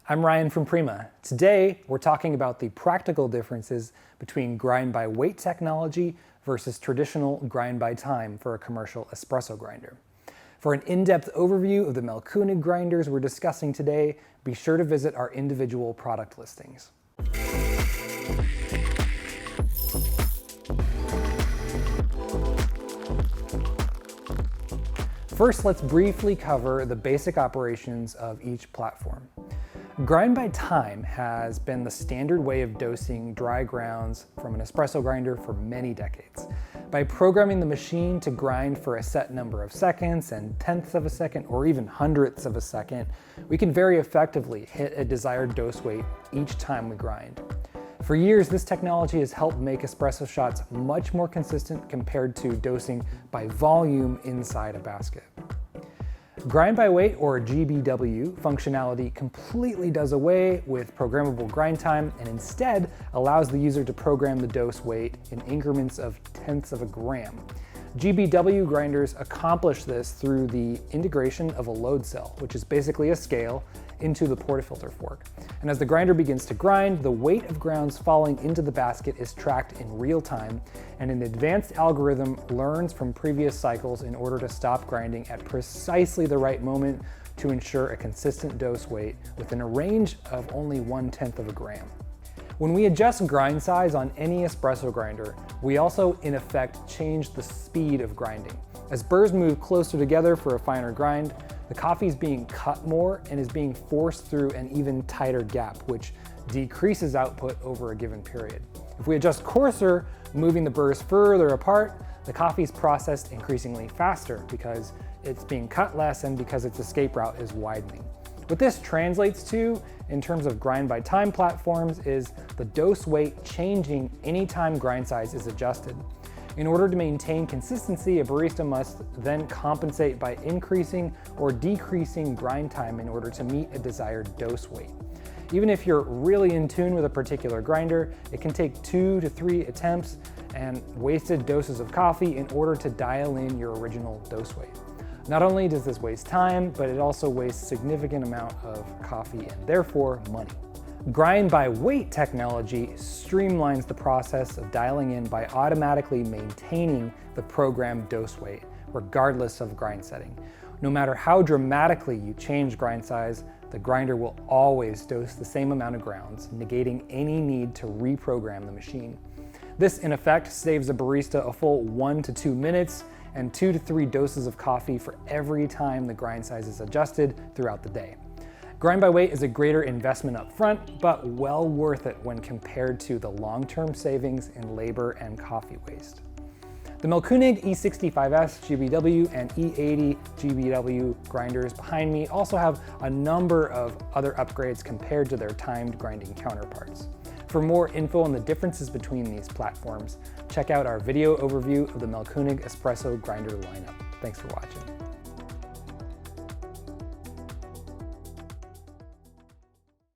I'm Ryan from Prima. Today, we're talking about the practical differences between grind-by-weight technology versus traditional grind-by-time for a commercial espresso grinder. For an in-depth overview of the Mahlkönig grinders we're discussing today, be sure to visit our individual product listings. First, let's briefly cover the basic operations of each platform. Grind-by-time has been the standard way of dosing dry grounds from an espresso grinder for many decades. By programming the machine to grind for a set number of seconds and tenths of a second or even hundredths of a second, we can very effectively hit a desired dose weight each time we grind. For years, this technology has helped make espresso shots much more consistent compared to dosing by volume inside a basket. Grind-by-weight, or GBW, functionality completely does away with programmable grind time and instead allows the user to program the dose weight in increments of tenths of a gram. GBW grinders accomplish this through the integration of a load cell, which is basically a scale, into the portafilter fork. And as the grinder begins to grind, the weight of grounds falling into the basket is tracked in real time, and an advanced algorithm learns from previous cycles in order to stop grinding at precisely the right moment to ensure a consistent dose weight within a range of only 1/10 of a gram. When we adjust grind size on any espresso grinder, we also in effect change the speed of grinding. As burrs move closer together for a finer grind, the coffee is being cut more and is being forced through an even tighter gap, which decreases output over a given period. If we adjust coarser, moving the burrs further apart, the coffee is processed increasingly faster because it's being cut less and because its escape route is widening. What this translates to in terms of grind-by-time platforms is the dose weight changing anytime grind size is adjusted. In order to maintain consistency, a barista must then compensate by increasing or decreasing grind time in order to meet a desired dose weight. Even if you're really in tune with a particular grinder, it can take 2 to 3 attempts and wasted doses of coffee in order to dial in your original dose weight. Not only does this waste time, but it also wastes a significant amount of coffee and therefore money. Grind-by-weight technology streamlines the process of dialing in by automatically maintaining the programmed dose weight, regardless of grind setting. No matter how dramatically you change grind size, the grinder will always dose the same amount of grounds, negating any need to reprogram the machine. This, in effect, saves a barista a full 1 to 2 minutes and 2 to 3 doses of coffee for every time the grind size is adjusted throughout the day. Grind-by-weight is a greater investment up front, but well worth it when compared to the long-term savings in labor and coffee waste. The Mahlkönig E65S GBW and E80 GBW grinders behind me also have a number of other upgrades compared to their timed grinding counterparts. For more info on the differences between these platforms, check out our video overview of the Mahlkönig espresso grinder lineup. Thanks for watching.